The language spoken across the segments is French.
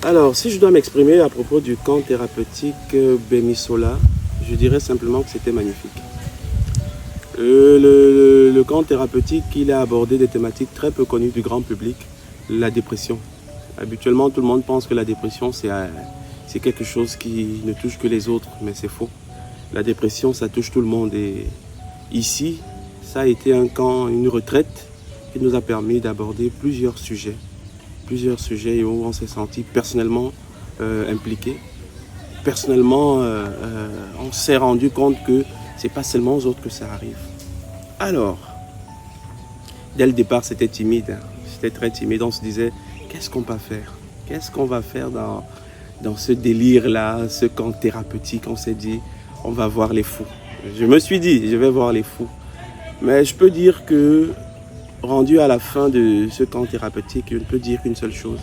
Alors, si je dois m'exprimer à propos du camp thérapeutique Bemisola, je dirais simplement que c'était magnifique. Le camp thérapeutique, il a abordé des thématiques très peu connues du grand public, la dépression. Habituellement, tout le monde pense que la dépression, c'est quelque chose qui ne touche que les autres, mais c'est faux. La dépression, ça touche tout le monde. Et ici, ça a été un camp, une retraite qui nous a permis d'aborder plusieurs sujets et où on s'est senti personnellement impliqué. Personnellement, on s'est rendu compte que c'est pas seulement aux autres que ça arrive. Alors, dès le départ, c'était timide. C'était très timide. On se disait, qu'est-ce qu'on va faire? Qu'est-ce qu'on va faire dans ce délire-là, ce camp thérapeutique? On s'est dit, on va voir les fous. Je me suis dit, je vais voir les fous. Mais je peux dire que, rendu à la fin de ce camp thérapeutique, je ne peux dire qu'une seule chose.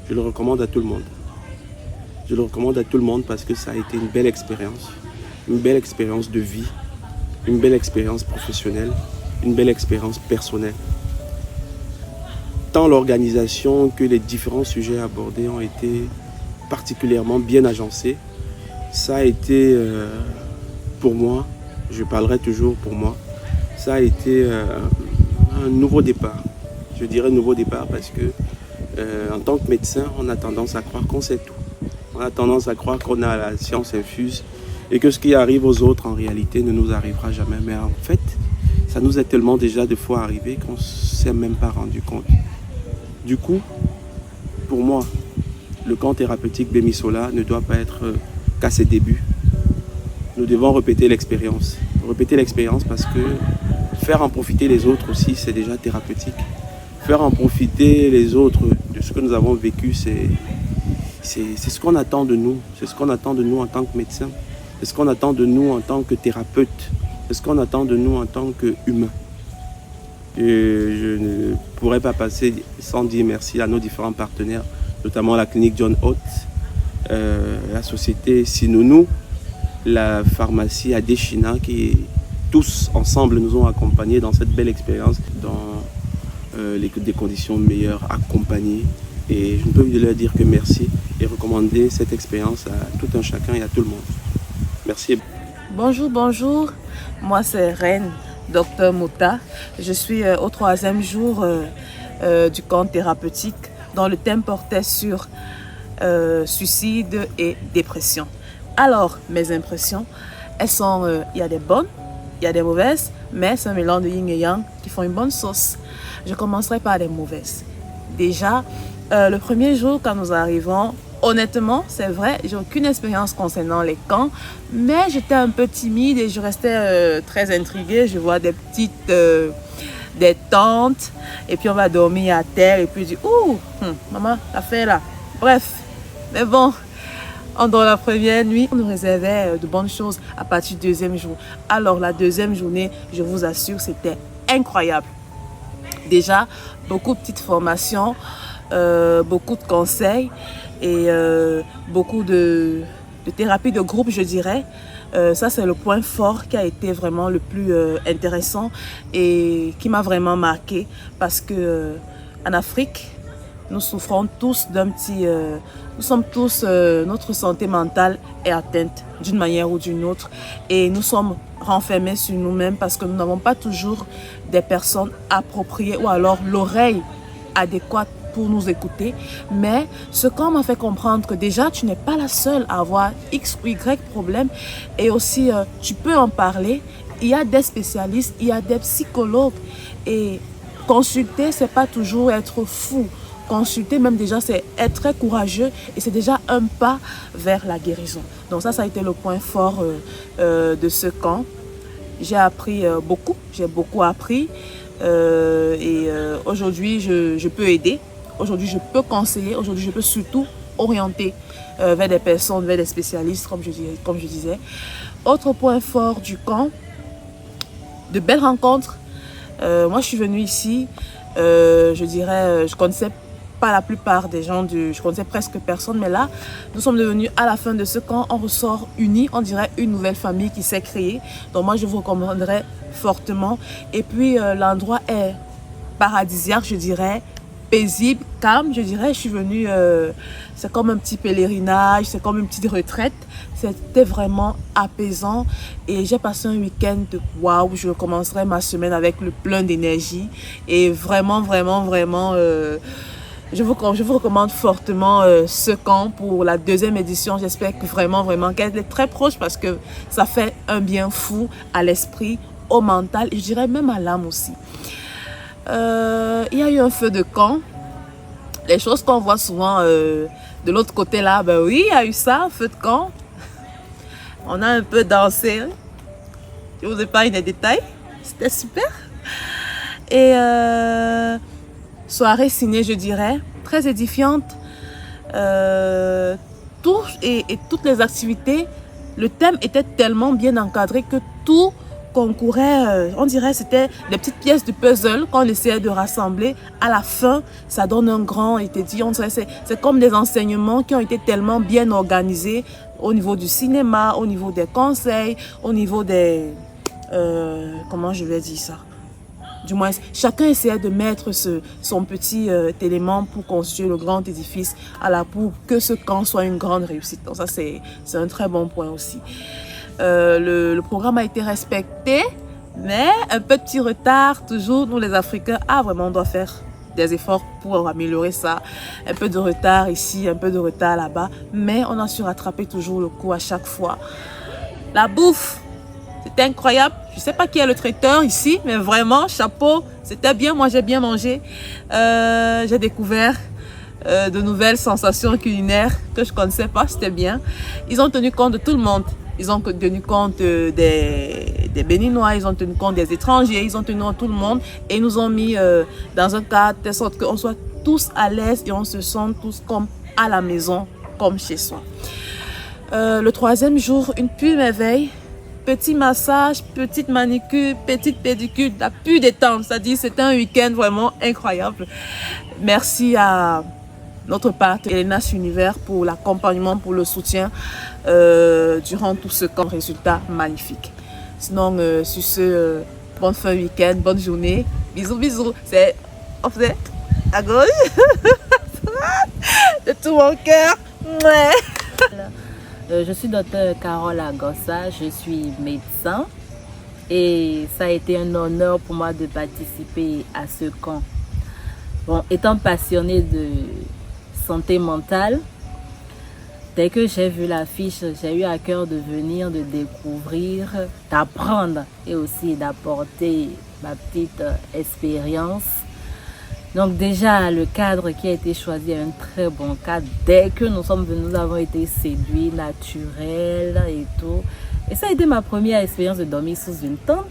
Je le recommande à tout le monde. Je le recommande à tout le monde parce que ça a été une belle expérience de vie, une belle expérience professionnelle, une belle expérience personnelle. Tant l'organisation que les différents sujets abordés ont été particulièrement bien agencés. Ça a été, pour moi, je parlerai toujours pour moi, ça a été un nouveau départ. Je dirais nouveau départ parce que en tant que médecin, on a tendance à croire qu'on sait tout. On a tendance à croire qu'on a la science infuse et que ce qui arrive aux autres en réalité ne nous arrivera jamais. Mais en fait, ça nous est tellement déjà de fois arrivé qu'on ne s'est même pas rendu compte. Du coup, pour moi, le camp thérapeutique Bemisola ne doit pas être qu'à ses débuts. Nous devons répéter l'expérience. Répéter l'expérience parce que faire en profiter les autres aussi, c'est déjà thérapeutique. Faire en profiter les autres de ce que nous avons vécu, c'est ce qu'on attend de nous. C'est ce qu'on attend de nous en tant que médecin. C'est ce qu'on attend de nous en tant que thérapeute. C'est ce qu'on attend de nous en tant qu'humain. Je ne pourrais pas passer sans dire merci à nos différents partenaires, notamment la clinique John Hott, la société Sinounou, la pharmacie Adeshina, qui tous ensemble nous ont accompagnés dans cette belle expérience, dans des conditions meilleures, accompagnés. Et je ne peux leur dire que merci et recommander cette expérience à tout un chacun et à tout le monde. Merci. Bonjour, bonjour. Moi, c'est Reine, Docteur Mouta. Je suis au 3e jour du camp thérapeutique dont le thème portait sur suicide et dépression. Alors, mes impressions, elles sont, il y a des bonnes, il y a des mauvaises, mais c'est un mélange de yin et yang qui font une bonne sauce. Je commencerai par les mauvaises. Déjà, le premier jour, quand nous arrivons, honnêtement, c'est vrai, j'ai aucune expérience concernant les camps, mais j'étais un peu timide et je restais très intriguée. Je vois des petites, des tentes, et puis on va dormir à terre, et puis je dis, ouh, maman, t'as fait là. Bref, mais bon, dans la première nuit, on nous réservait de bonnes choses à partir du 2e jour. Alors, la 2e journée, je vous assure, c'était incroyable. Déjà, beaucoup de petites formations, beaucoup de conseils et beaucoup de thérapie de groupe, je dirais. Ça, c'est le point fort qui a été vraiment le plus intéressant et qui m'a vraiment marqué parce que en Afrique, nous souffrons tous d'un petit... nous sommes tous... notre santé mentale est atteinte d'une manière ou d'une autre. Et nous sommes renfermés sur nous-mêmes parce que nous n'avons pas toujours des personnes appropriées ou alors l'oreille adéquate pour nous écouter. Mais ce qu'on m'a fait comprendre que déjà, tu n'es pas la seule à avoir X ou Y problème. Et aussi, tu peux en parler. Il y a des spécialistes, il y a des psychologues. Et consulter, c'est pas toujours être fou. Consulter même déjà, c'est être très courageux et c'est déjà un pas vers la guérison. Donc ça a été le point fort de ce camp. J'ai appris beaucoup, j'ai beaucoup appris et aujourd'hui je peux aider, aujourd'hui je peux conseiller, aujourd'hui je peux surtout orienter vers des personnes, vers des spécialistes comme je disais. Autre point fort du camp, de belles rencontres. Moi je suis venue ici, je dirais, je connaissais pas la plupart des gens, je connaissais presque personne, mais là, nous sommes devenus à la fin de ce camp, on ressort unis, on dirait une nouvelle famille qui s'est créée. Donc moi, je vous recommanderais fortement. Et puis, l'endroit est paradisiaque, je dirais, paisible, calme, je dirais. Je suis venue, c'est comme un petit pèlerinage, c'est comme une petite retraite. C'était vraiment apaisant et j'ai passé un week-end de waouh. Je commencerai ma semaine avec le plein d'énergie et vraiment, je vous recommande fortement ce camp pour la 2e édition. J'espère que vraiment qu'elle est très proche parce que ça fait un bien fou à l'esprit, au mental et je dirais même à l'âme aussi. Il y a eu un feu de camp. Les choses qu'on voit souvent de l'autre côté là, ben oui, il y a eu ça, un feu de camp. On a un peu dansé. Je vous épargne les détails. C'était super. Et soirée ciné, je dirais, très édifiante. Toutes les activités, le thème était tellement bien encadré que tout concourait, on dirait c'était des petites pièces de puzzle qu'on essayait de rassembler. À la fin, ça donne un grand, il était dit, on dirait c'est comme des enseignements qui ont été tellement bien organisés au niveau du cinéma, au niveau des conseils, au niveau des... comment je vais dire ça? Du moins, chacun essayait de mettre son petit élément pour construire le grand édifice pour que ce camp soit une grande réussite. Donc ça, c'est un très bon point aussi. Le programme a été respecté, mais un petit retard, toujours, nous les Africains, vraiment on doit faire des efforts pour améliorer ça. Un peu de retard ici, un peu de retard là-bas, mais on a su rattraper toujours le coup à chaque fois. La bouffe, c'était incroyable. Je ne sais pas qui est le traiteur ici, mais vraiment, chapeau, c'était bien, moi j'ai bien mangé. J'ai découvert de nouvelles sensations culinaires que je ne connaissais pas, c'était bien. Ils ont tenu compte de tout le monde. Ils ont tenu compte des Béninois, ils ont tenu compte des étrangers, ils ont tenu compte de tout le monde et ils nous ont mis dans un cadre de sorte qu'on soit tous à l'aise et on se sente tous comme à la maison, comme chez soi. Le 3e jour, une pure merveille. Petit massage, petite manicure, petite pédicure, la plus détente. C'est-à-dire c'était un week-end vraiment incroyable. Merci à notre partenaire Elenas Univers pour l'accompagnement, pour le soutien durant tout ce camp. Résultat magnifique. Sinon, sur ce, bonne fin week-end, bonne journée. Bisous, bisous. C'est à gauche de tout mon cœur. Je suis docteur Carole Agossa, je suis médecin et ça a été un honneur pour moi de participer à ce camp. Bon, étant passionnée de santé mentale, dès que j'ai vu l'affiche, j'ai eu à cœur de venir, de découvrir, d'apprendre et aussi d'apporter ma petite expérience. Donc déjà, le cadre qui a été choisi est un très bon cadre. Dès que nous sommes venus, nous avons été séduits, naturels et tout. Et ça a été ma première expérience de dormir sous une tente.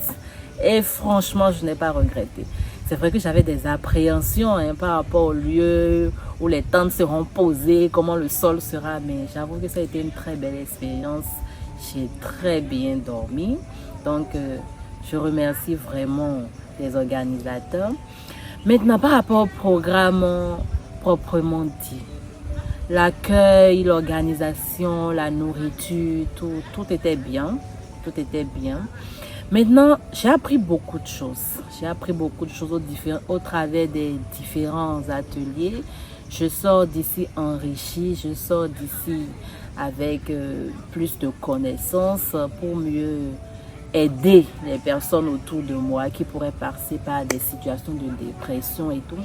Et franchement, je n'ai pas regretté. C'est vrai que j'avais des appréhensions par rapport au lieu où les tentes seront posées, comment le sol sera. Mais j'avoue que ça a été une très belle expérience. J'ai très bien dormi. Donc, je remercie vraiment les organisateurs. Maintenant, par rapport au programme proprement dit, l'accueil, l'organisation, la nourriture, tout était bien. Tout était bien. Maintenant, j'ai appris beaucoup de choses. J'ai appris beaucoup de choses au travers des différents ateliers. Je sors d'ici enrichi, je sors d'ici avec plus de connaissances pour mieux aider les personnes autour de moi qui pourraient passer par des situations de dépression et tout.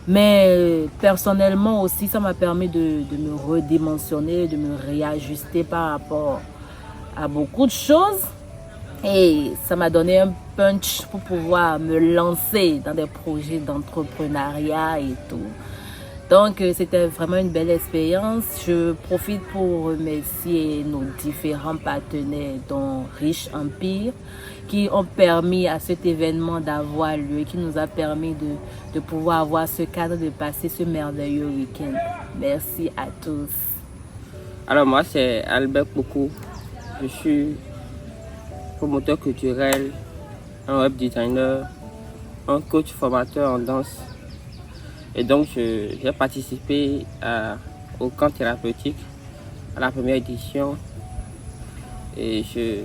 Mais personnellement aussi, ça m'a permis de me redimensionner, de me réajuster par rapport à beaucoup de choses. Et ça m'a donné un punch pour pouvoir me lancer dans des projets d'entrepreneuriat et tout. Donc, c'était vraiment une belle expérience. Je profite pour remercier nos différents partenaires, dont Riche Empire, qui ont permis à cet événement d'avoir lieu, qui nous a permis de pouvoir avoir ce cadre, de passer ce merveilleux week-end. Merci à tous. Alors moi, c'est Albert Poukou. Je suis promoteur culturel, un web designer, un coach formateur en danse. Et donc, j'ai participé au camp thérapeutique à la première édition. Et je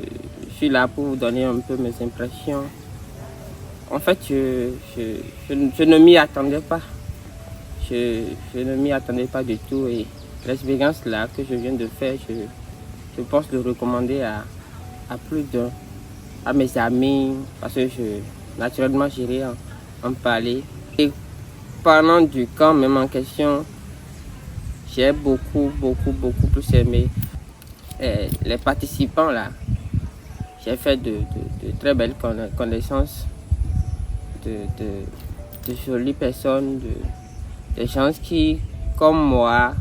suis là pour vous donner un peu mes impressions. En fait, je ne m'y attendais pas. je ne m'y attendais pas du tout et l'expérience là que je viens de faire, je pense le recommander à plus d'un, à mes amis, parce que naturellement j'irai en parler. Et parlant du camp même en question, j'ai beaucoup plus aimé les participants là. J'ai fait de très belles connaissances, de jolies personnes, des gens qui, comme moi,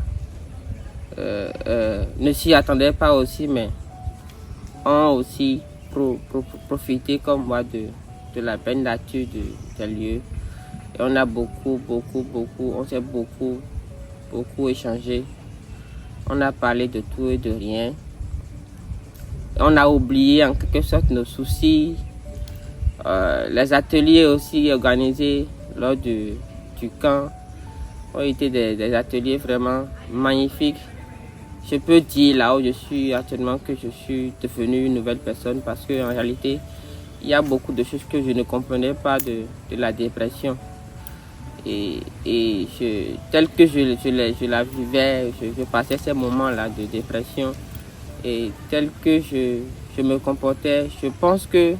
ne s'y attendaient pas aussi, mais ont aussi profité comme moi de la belle nature des lieux. Et on a on s'est beaucoup échangé. On a parlé de tout et de rien. On a oublié en quelque sorte nos soucis. Les ateliers aussi organisés lors du camp ont été des ateliers vraiment magnifiques. Je peux dire là où je suis actuellement que je suis devenue une nouvelle personne parce qu'en réalité, il y a beaucoup de choses que je ne comprenais pas de la dépression. Et tel que je la vivais, je passais ces moments-là de dépression et tel que je me comportais, je pense que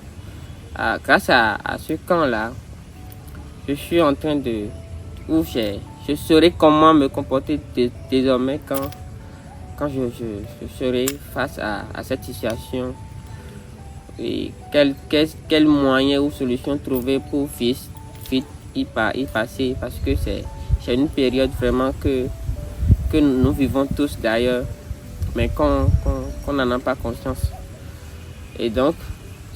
grâce à ce camp-là, je suis en train je saurai comment me comporter désormais quand je serai face à cette situation et quel moyen ou solution trouver pour vite y passer parce que c'est une période vraiment que nous vivons tous d'ailleurs mais qu'on n'en a pas conscience. Et donc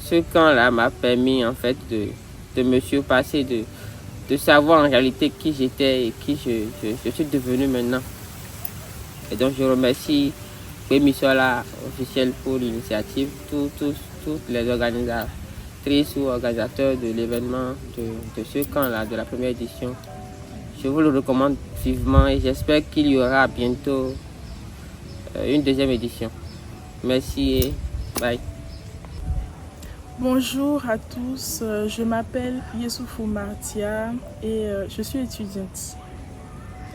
ce camp-là m'a permis en fait de me surpasser, de savoir en réalité qui j'étais et qui je suis devenu maintenant. Et donc je remercie Bémisola officiel pour l'initiative, toutes les organisatrices ou organisateurs de l'événement de ce camp-là, de la première édition. Je vous le recommande vivement et j'espère qu'il y aura bientôt une deuxième édition. Merci et bye. Bonjour à tous, je m'appelle Youssoufou Martia et je suis étudiante.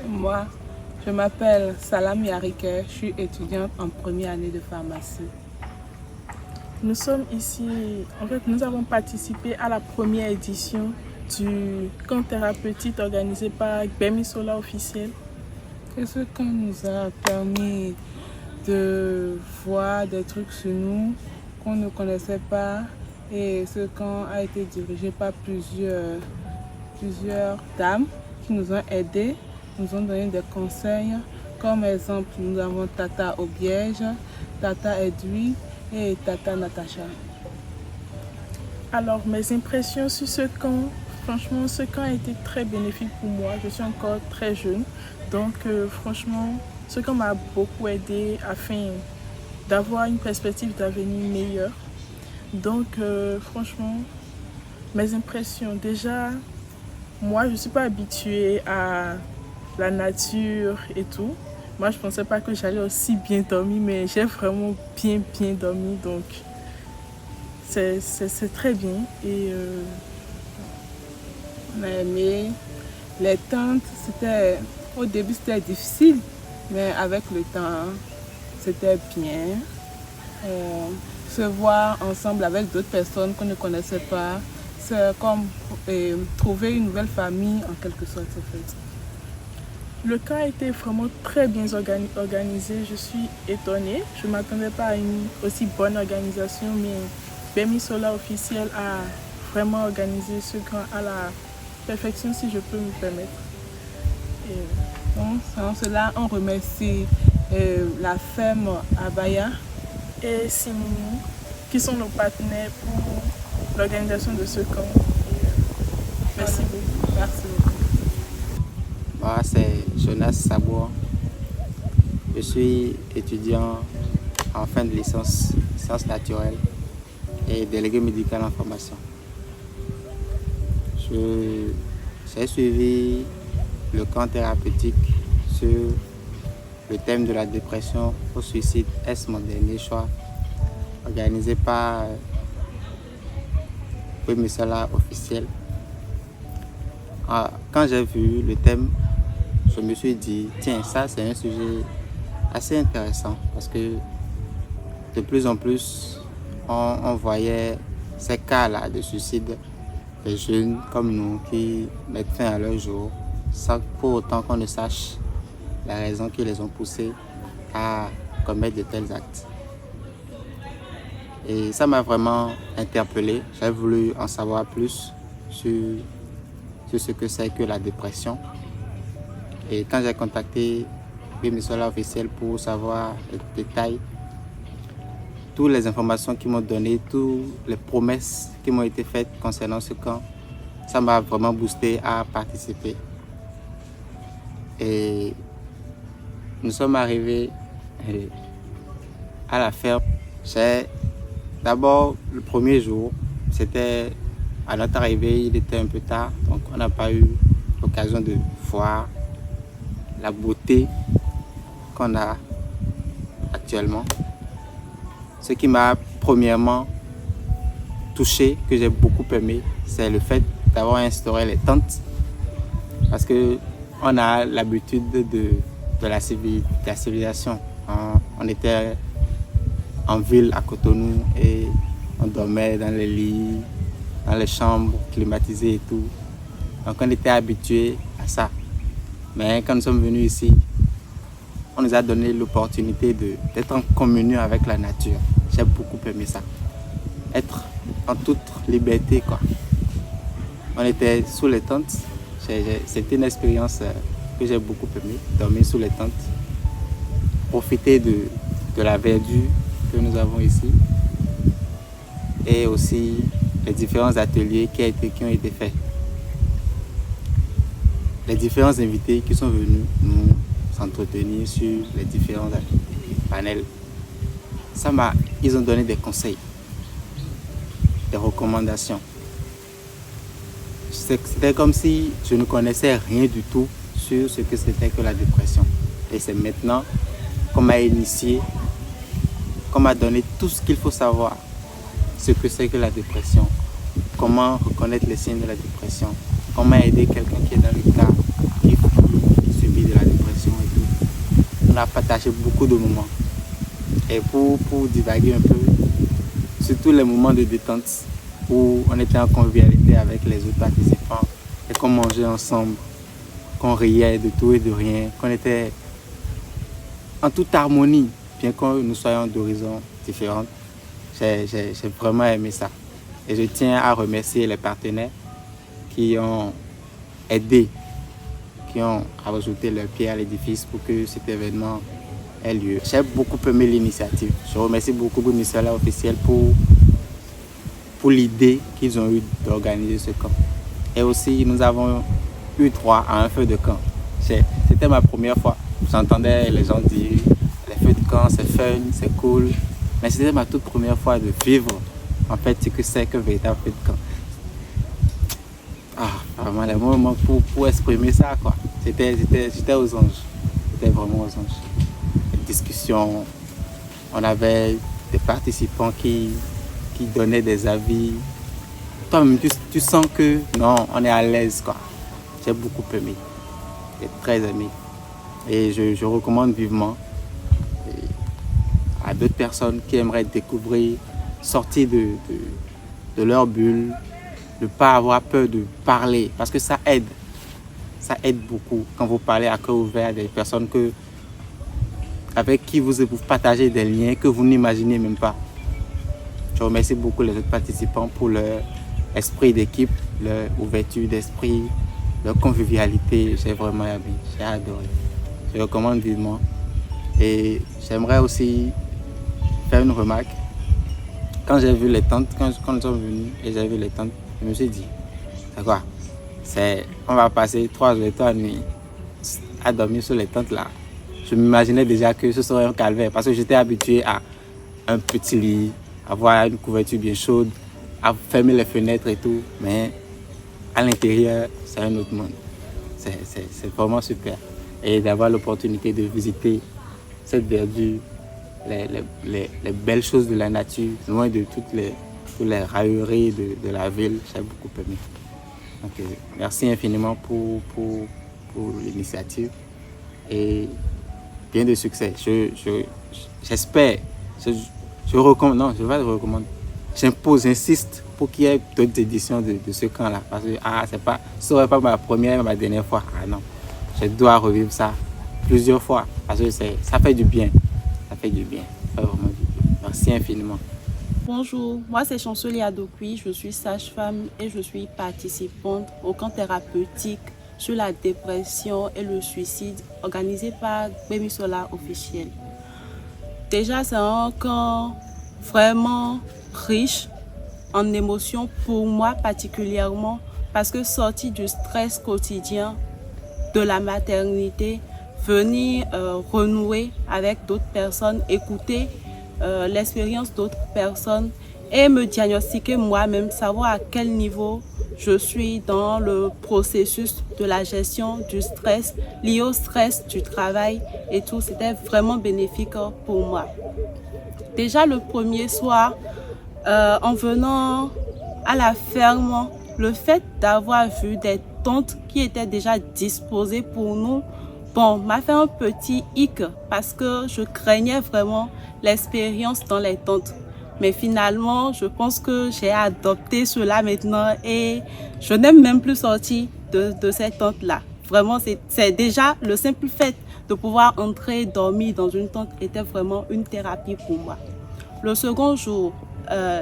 Moi, je m'appelle Salam Yarike, je suis étudiante en première année de pharmacie. Nous sommes ici, en fait nous avons participé à la première édition du camp thérapeutique organisé par Bémisola officiel. Et ce camp nous a permis de voir des trucs sur nous qu'on ne connaissait pas. Et ce camp a été dirigé par plusieurs dames qui nous ont aidés, nous ont donné des conseils. Comme exemple, nous avons Tata Obiège, Tata Edwy et Tata Natacha. Alors, mes impressions sur ce camp, franchement, ce camp a été très bénéfique pour moi. Je suis encore très jeune, donc franchement, ce camp m'a beaucoup aidé afin d'avoir une perspective d'avenir meilleure. Donc franchement, mes impressions, déjà, moi je ne suis pas habituée à la nature et tout. Moi je ne pensais pas que j'allais aussi bien dormir, mais j'ai vraiment bien dormi, donc c'est très bien. Et on a aimé les tentes, au début c'était difficile, mais avec le temps c'était bien. Se voir ensemble avec d'autres personnes qu'on ne connaissait pas, c'est comme trouver une nouvelle famille en quelque sorte en fait. Le camp a été vraiment très bien organisé, je suis étonnée. Je ne m'attendais pas à une aussi bonne organisation, mais Bémisola officiel a vraiment organisé ce camp à la perfection si je peux me permettre. Et donc, sans cela, on remercie la ferme Abaya et Simini, qui sont nos partenaires pour l'organisation de ce camp. Merci beaucoup. Merci beaucoup. Moi, c'est Jonas Sabour. Je suis étudiant en fin de licence sciences naturelles et délégué médical en formation. J'ai suivi le camp thérapeutique sur le thème de la dépression au suicide. Est-ce mon dernier choix? Organisé par Bémisola officiel. Quand j'ai vu le thème, je me suis dit, tiens, ça c'est un sujet assez intéressant parce que de plus en plus, on voyait ces cas-là de suicide, des jeunes comme nous qui mettent fin à leur jour sans pour autant qu'on ne sache la raison qui les ont poussés à commettre de tels actes. Et ça m'a vraiment interpellé. J'ai voulu en savoir plus sur ce que c'est que la dépression. Et quand j'ai contacté l'émissaire officiel pour savoir les détails, toutes les informations qu'ils m'ont données, toutes les promesses qui m'ont été faites concernant ce camp, ça m'a vraiment boosté à participer. Et nous sommes arrivés à la ferme. D'abord, le premier jour, c'était à notre arrivée, il était un peu tard, donc on n'a pas eu l'occasion de voir la beauté qu'on a actuellement. Ce qui m'a premièrement touché, que j'ai beaucoup aimé, c'est le fait d'avoir instauré les tentes. Parce qu'on a l'habitude de la civilisation. On était en ville à Cotonou et on dormait dans les lits, dans les chambres climatisées et tout. Donc on était habitués à ça. Mais quand nous sommes venus ici, on nous a donné l'opportunité d'être en communion avec la nature. J'ai beaucoup aimé ça. Être en toute liberté, quoi. On était sous les tentes. C'était une expérience que j'ai beaucoup aimé, dormir sous les tentes. Profiter de la verdure que nous avons ici. Et aussi les différents ateliers qui ont été faits. Les différents invités qui sont venus nous s'entretenir sur les différents panels. Ils ont donné des conseils, des recommandations. C'était comme si je ne connaissais rien du tout sur ce que c'était que la dépression. Et c'est maintenant qu'on m'a initié, qu'on m'a donné tout ce qu'il faut savoir, ce que c'est que la dépression, comment reconnaître les signes de la dépression, comment aider quelqu'un qui est dans le cas, qui subit de la dépression et tout. On a partagé beaucoup de moments. Et pour divaguer un peu, surtout les moments de détente où on était en convivialité avec les autres participants et qu'on mangeait ensemble, qu'on riait de tout et de rien, qu'on était en toute harmonie, bien que nous soyons d'horizons différents. J'ai vraiment aimé ça. Et je tiens à remercier les partenaires qui ont aidé, qui ont rajouté leur pied à l'édifice pour que cet événement ait lieu. J'ai beaucoup aimé l'initiative. Je remercie beaucoup le ministère officiel pour l'idée qu'ils ont eue d'organiser ce camp. Et aussi, nous avons eu droit à un feu de camp. C'était ma première fois. J'entendais les gens dire les feux de camp, c'est fun, c'est cool. Mais c'était ma toute première fois de vivre en fait ce que c'est qu'un véritable feu de camp. Vraiment les moments pour exprimer ça, quoi. J'étais aux anges. C'était vraiment aux anges. Les discussions, on avait des participants qui donnaient des avis. Toi-même, tu sens que non, on est à l'aise, quoi. J'ai beaucoup aimé. J'ai très aimé. Et je recommande vivement à d'autres personnes qui aimeraient découvrir, sortir de leur bulle, de ne pas avoir peur de parler, parce que ça aide. Ça aide beaucoup quand vous parlez à cœur ouvert à des personnes avec qui vous partagez des liens que vous n'imaginez même pas. Je remercie beaucoup les autres participants pour leur esprit d'équipe, leur ouverture d'esprit, leur convivialité. J'ai vraiment aimé, j'ai adoré. Je recommande vivement. Et j'aimerais aussi faire une remarque. Quand j'ai vu les tentes, quand nous sommes venus et j'ai vu les tentes, je me suis dit, c'est quoi? On va passer 3 jours et 3 nuits à dormir sur les tentes là. Je m'imaginais déjà que ce serait un calvaire parce que j'étais habitué à un petit lit, avoir une couverture bien chaude, à fermer les fenêtres et tout. Mais à l'intérieur, c'est un autre monde. C'est vraiment super. Et d'avoir l'opportunité de visiter cette verdure, les belles choses de la nature, loin de toutes les railleries de la ville, j'ai beaucoup aimé. Donc, merci infiniment pour l'initiative. et bien de succès. J'espère, je recommande, non, je vais le recommander. J'impose, j'insiste pour qu'il y ait d'autres éditions de ce camp-là. Parce que ce serait pas ma première et ma dernière fois. Ah non, je dois revivre ça plusieurs fois parce que ça fait du bien. Ça fait du bien. Ça fait vraiment du bien. Merci infiniment. Bonjour, moi c'est Chancelier Adokui, je suis sage-femme et je suis participante au camp thérapeutique sur la dépression et le suicide organisé par Gbemisola Officiel. Déjà, c'est un camp vraiment riche en émotions pour moi particulièrement parce que sorti du stress quotidien de la maternité, venir renouer avec d'autres personnes, écouter l'expérience d'autres personnes et me diagnostiquer moi-même, savoir à quel niveau je suis dans le processus de la gestion du stress, lié au stress du travail et tout, c'était vraiment bénéfique pour moi. Déjà le premier soir, en venant à la ferme, le fait d'avoir vu des tentes qui étaient déjà disposées pour nous, m'a fait un petit hic parce que je craignais vraiment l'expérience dans les tentes. Mais finalement, je pense que j'ai adopté cela maintenant et je n'aime même plus sortir de ces tentes-là. Vraiment, c'est déjà le simple fait de pouvoir entrer, dormir dans une tente était vraiment une thérapie pour moi. Le second jour,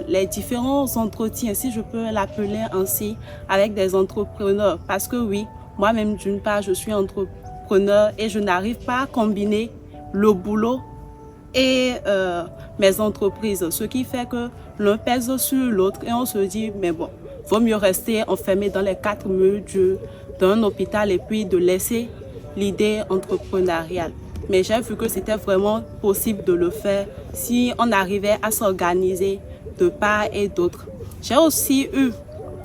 les différents entretiens, si je peux l'appeler ainsi, avec des entrepreneurs. Parce que oui, moi-même d'une part, je suis entrepreneur et je n'arrive pas à combiner le boulot et mes entreprises. Ce qui fait que l'un pèse sur l'autre et on se dit, mais bon, vaut mieux rester enfermé dans les quatre murs d'un hôpital et puis de laisser l'idée entrepreneuriale. Mais j'ai vu que c'était vraiment possible de le faire si on arrivait à s'organiser de part et d'autre. J'ai aussi eu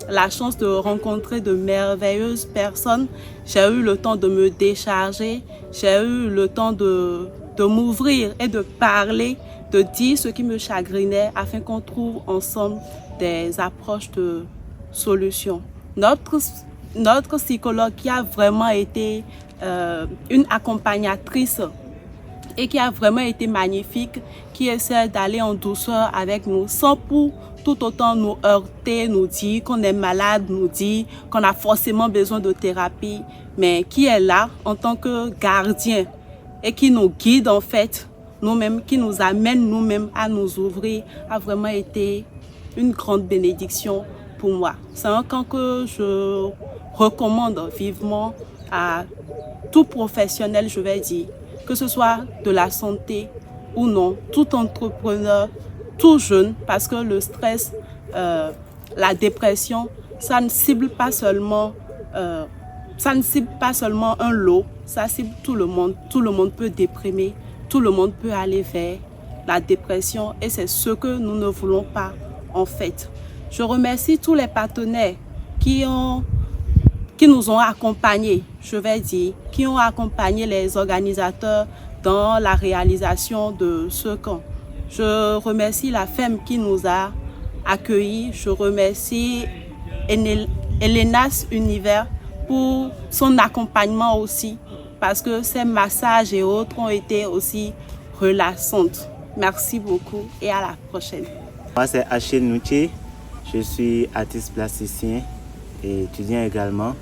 la chance de rencontrer de merveilleuses personnes. J'ai eu le temps de me décharger, j'ai eu le temps de m'ouvrir et de parler, de dire ce qui me chagrinait afin qu'on trouve ensemble des approches de solutions. Notre psychologue qui a vraiment été une accompagnatrice et qui a vraiment été magnifique, qui essaie d'aller en douceur avec nous sans pour tout autant nous heurter, nous dire qu'on est malade, nous dire qu'on a forcément besoin de thérapie, mais qui est là en tant que gardien et qui nous guide en fait, nous-mêmes, qui nous amène nous-mêmes à nous ouvrir, a vraiment été une grande bénédiction pour moi. C'est un camp que je recommande vivement à tout professionnel, je vais dire, que ce soit de la santé ou non, tout entrepreneur, tout jeune, parce que le stress, la dépression, ça ne cible pas seulement un lot, ça cible tout le monde. Tout le monde peut déprimer, tout le monde peut aller vers la dépression et c'est ce que nous ne voulons pas en fait. Je remercie tous les partenaires qui nous ont accompagnés, je vais dire, qui ont accompagné les organisateurs dans la réalisation de ce camp. Je remercie la FEM qui nous a accueillis. Je remercie Elenas Univers pour son accompagnement aussi, parce que ces massages et autres ont été aussi relaxantes. Merci beaucoup et à la prochaine. Moi, c'est Achille Noutier. Je suis artiste plasticien et étudiant également.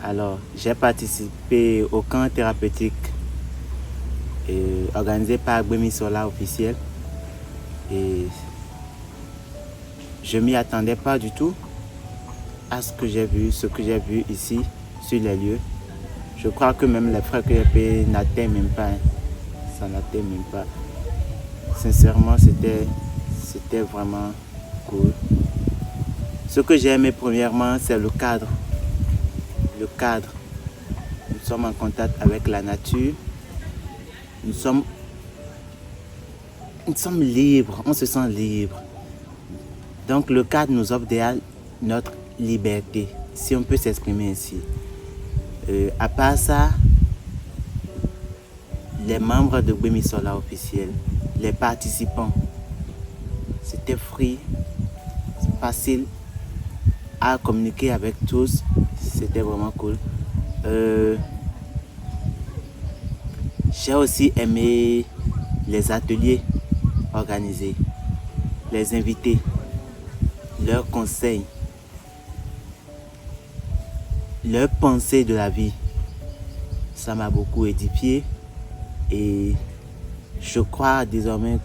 Alors, j'ai participé au camp thérapeutique organisé par Gbemisola Officiel. Et je ne m'y attendais pas du tout à ce que j'ai vu ici sur les lieux. Je crois que même les frais que j'ai payés n'atteignent même pas. Ça n'atteint même pas. Sincèrement, c'était vraiment cool. Ce que j'ai aimé premièrement, c'est le cadre. Le cadre. Nous sommes en contact avec la nature. Nous sommes libres, on se sent libre. Donc le cadre nous offre déjà notre liberté, si on peut s'exprimer ainsi. À part ça, les membres de Gbemisola Officiel, les participants, c'était free, facile à communiquer avec tous, c'était vraiment cool. J'ai aussi aimé les ateliers organisés, les invités, leurs conseils, leurs pensées de la vie. Ça m'a beaucoup édifié et je crois désormais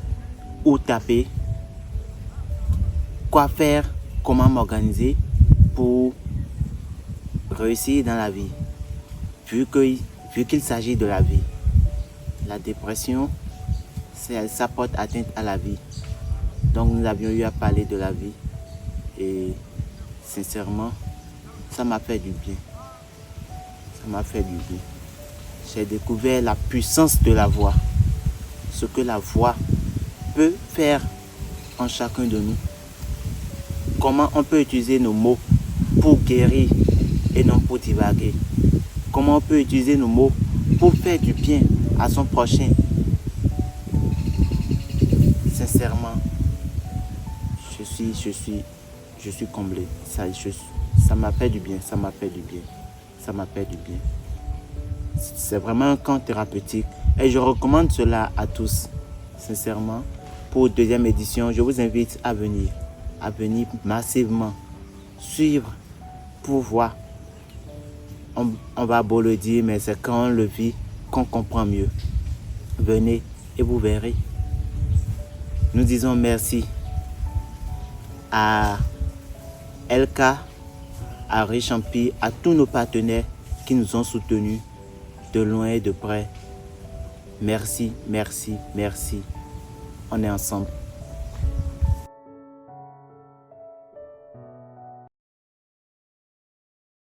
où taper, quoi faire, comment m'organiser pour réussir dans la vie. Vu qu'il s'agit de la vie, la dépression, ça porte atteinte à la vie. Donc nous avions eu à parler de la vie et sincèrement, ça m'a fait du bien. Ça m'a fait du bien. J'ai découvert la puissance de la voix, ce que la voix peut faire en chacun de nous. Comment on peut utiliser nos mots pour guérir et non pour divaguer. Comment on peut utiliser nos mots pour faire du bien à son prochain. Sincèrement, je suis comblé. Ça m'a fait du bien, ça m'a fait du bien, ça m'a fait du bien. C'est vraiment un camp thérapeutique et je recommande cela à tous. Sincèrement, pour deuxième édition, je vous invite à venir massivement, suivre pour voir. On va beau le dire, mais c'est quand on le vit qu'on comprend mieux. Venez et vous verrez. Nous disons merci à LK, à Richampi, à tous nos partenaires qui nous ont soutenus de loin et de près. Merci, merci, merci. On est ensemble.